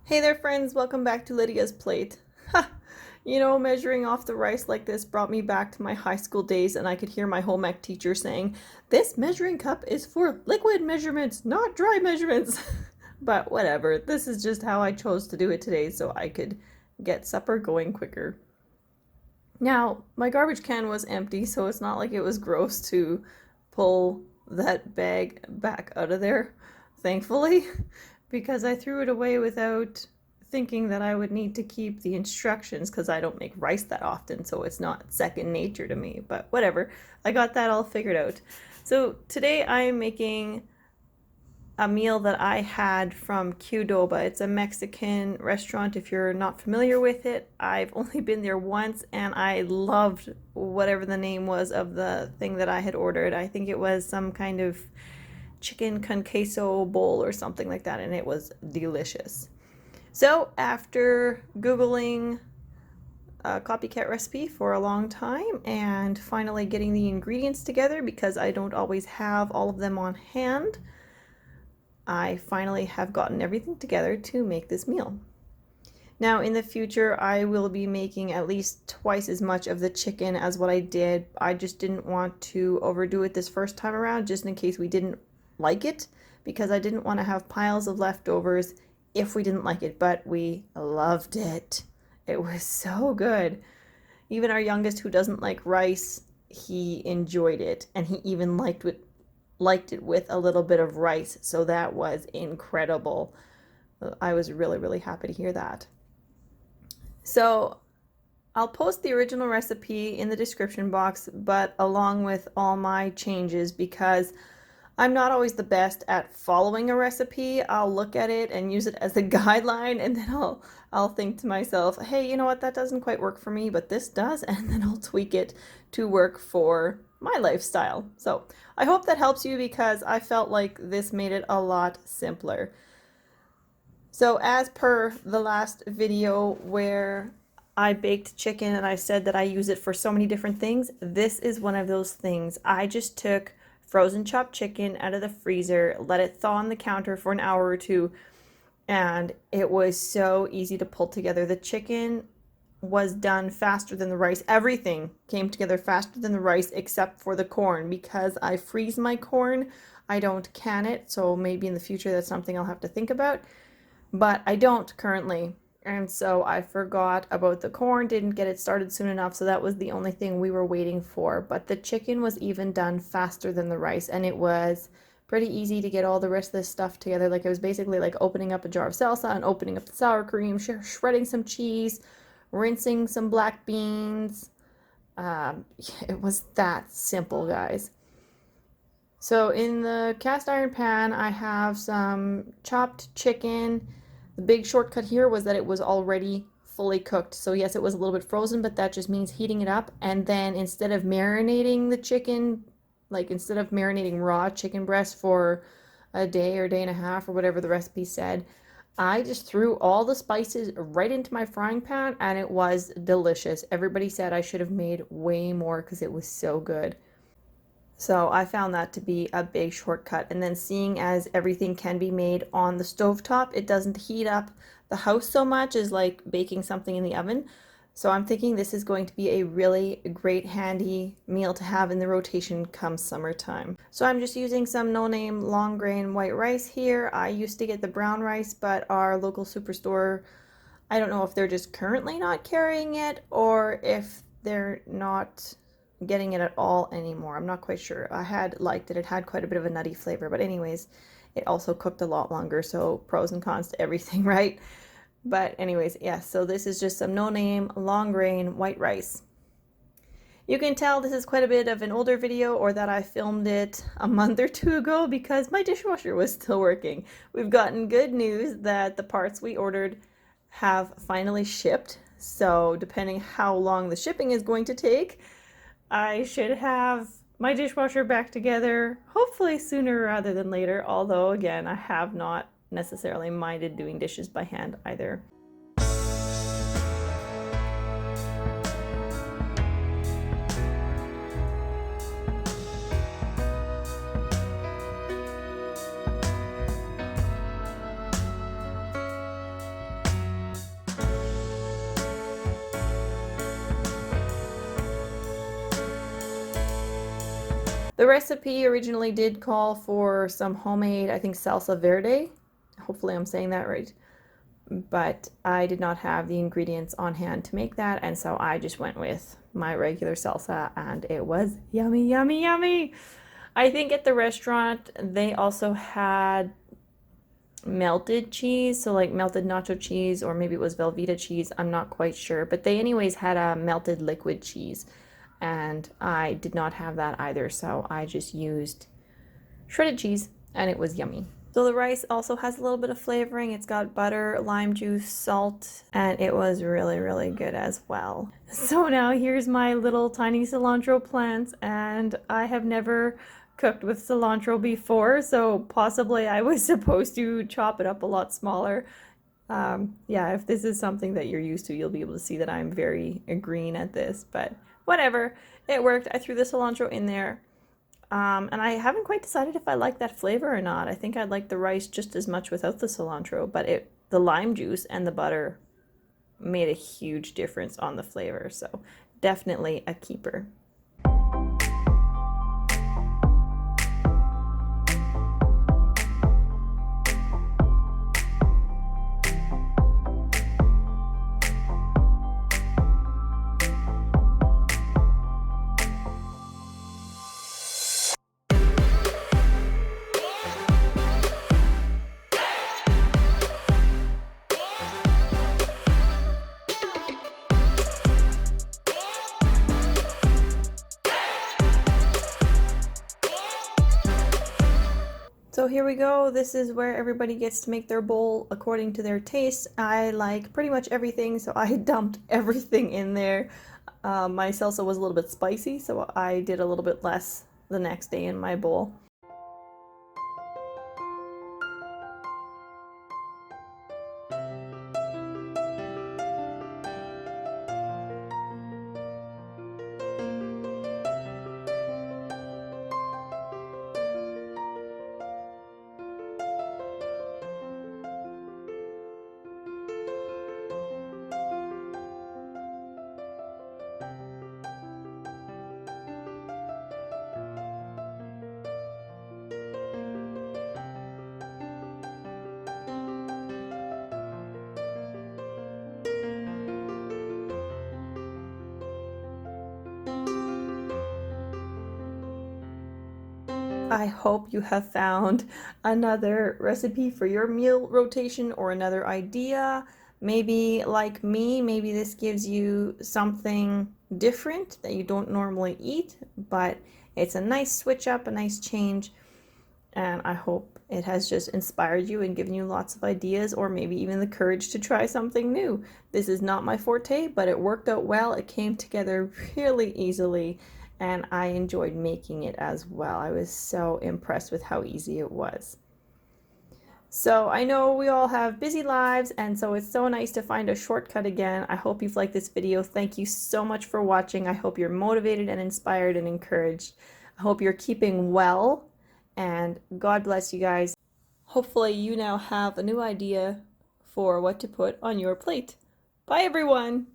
Hey there friends, welcome back to Lydia's Plate. Ha! Measuring off the rice like this brought me back to my high school days and I could hear my home ec teacher saying, "This measuring cup is for liquid measurements, not dry measurements." But whatever, this is just how I chose to do it today so I could get supper going quicker. Now, my garbage can was empty, so it's not like it was gross to pull that bag back out of there, thankfully, because I threw it away without thinking that I would need to keep the instructions because I don't make rice that often, so it's not second nature to me. But whatever, I got that all figured out. So today I am making a meal that I had from Qdoba. It's a Mexican restaurant. If you're not familiar with it, I've only been there once and I loved whatever the name was of the thing that I had ordered. I think it was some kind of chicken con queso bowl or something like that, and it was delicious. So after Googling a copycat recipe for a long time and finally getting the ingredients together because I don't always have all of them on hand, I finally have gotten everything together to make this meal. Now in the future I will be making at least twice as much of the chicken as what I did. I just didn't want to overdo it this first time around just in case we didn't like it, because I didn't want to have piles of leftovers if we didn't like it, but we loved it. It was so good. Even our youngest, who doesn't like rice, he enjoyed it, and he even liked it with a little bit of rice, so that was incredible. I was really happy to hear that. So I'll post the original recipe in the description box, but along with all my changes, because I'm not always the best at following a recipe. I'll look at it and use it as a guideline, and then I'll think to myself, hey, you know what, that doesn't quite work for me, but this does, and then I'll tweak it to work for my lifestyle. So I hope that helps you, because I felt like this made it a lot simpler. So as per the last video where I baked chicken and I said that I use it for so many different things, this is one of those things. I just took frozen chopped chicken out of the freezer, let it thaw on the counter for an hour or two, and it was so easy to pull together. The chicken was done faster than the rice. Everything came together faster than the rice except for the corn, because I freeze my corn. I don't can it, so maybe in the future that's something I'll have to think about, but I don't currently. And so I forgot about the corn, didn't get it started soon enough, so that was the only thing we were waiting for. But the chicken was even done faster than the rice, and it was pretty easy to get all the rest of this stuff together. Like, it was basically like opening up a jar of salsa and opening up the sour cream, shredding some cheese, rinsing some black beans. It was that simple, guys. So in the cast iron pan, I have some chopped chicken. The big shortcut here was that it was already fully cooked. So yes, it was a little bit frozen, but that just means heating it up. And then instead of marinating the chicken, like instead of marinating raw chicken breast for a day or day and a half or whatever the recipe said, I just threw all the spices right into my frying pan and it was delicious. Everybody said I should have made way more because it was so good. So I found that to be a big shortcut. And then seeing as everything can be made on the stovetop, it doesn't heat up the house so much as like baking something in the oven. So I'm thinking this is going to be a really great handy meal to have in the rotation come summertime. So I'm just using some no-name long grain white rice here. I used to get the brown rice, but our local superstore, I don't know if they're just currently not carrying it or if they're not getting it at all anymore. I'm not quite sure. I had liked it. It had quite a bit of a nutty flavor, but anyways, it also cooked a lot longer, so pros and cons to everything, right? But anyways, yeah, so this is just some no-name long grain white rice. You can tell this is quite a bit of an older video, or that I filmed it a month or two ago, because my dishwasher was still working. We've gotten good news that the parts we ordered have finally shipped, so depending how long the shipping is going to take, I should have my dishwasher back together, hopefully sooner rather than later, although again, I have not necessarily minded doing dishes by hand either. The recipe originally did call for some homemade, I think, salsa verde. Hopefully I'm saying that right. But I did not have the ingredients on hand to make that, and so I just went with my regular salsa, and it was yummy, yummy, yummy. I think at the restaurant they also had melted cheese, so like melted nacho cheese, or maybe it was Velveeta cheese, I'm not quite sure, but they anyways had a melted liquid cheese, and I did not have that either, so I just used shredded cheese, and it was yummy. So the rice also has a little bit of flavoring. It's got butter, lime juice, salt, and it was really, really good as well. So now here's my little tiny cilantro plants, and I have never cooked with cilantro before, so possibly I was supposed to chop it up a lot smaller. Yeah, if this is something that you're used to, you'll be able to see that I'm very green at this, but whatever, it worked. I threw the cilantro in there. And I haven't quite decided if I like that flavor or not. I think I'd like the rice just as much without the cilantro, but the lime juice and the butter made a huge difference on the flavor, so definitely a keeper. So here we go. This is where everybody gets to make their bowl according to their taste. I like pretty much everything, so I dumped everything in there. My salsa was a little bit spicy, so I did a little bit less the next day in my bowl. I hope you have found another recipe for your meal rotation or another idea. Maybe like me, maybe this gives you something different that you don't normally eat, but it's a nice switch up, a nice change, and I hope it has just inspired you and given you lots of ideas, or maybe even the courage to try something new. This is not my forte, but it worked out well. It came together really easily, and I enjoyed making it as well. I was so impressed with how easy it was. So I know we all have busy lives, and so it's so nice to find a shortcut again. I hope you've liked this video. Thank you so much for watching. I hope you're motivated and inspired and encouraged. I hope you're keeping well, and God bless you guys. Hopefully you now have a new idea for what to put on your plate. Bye everyone!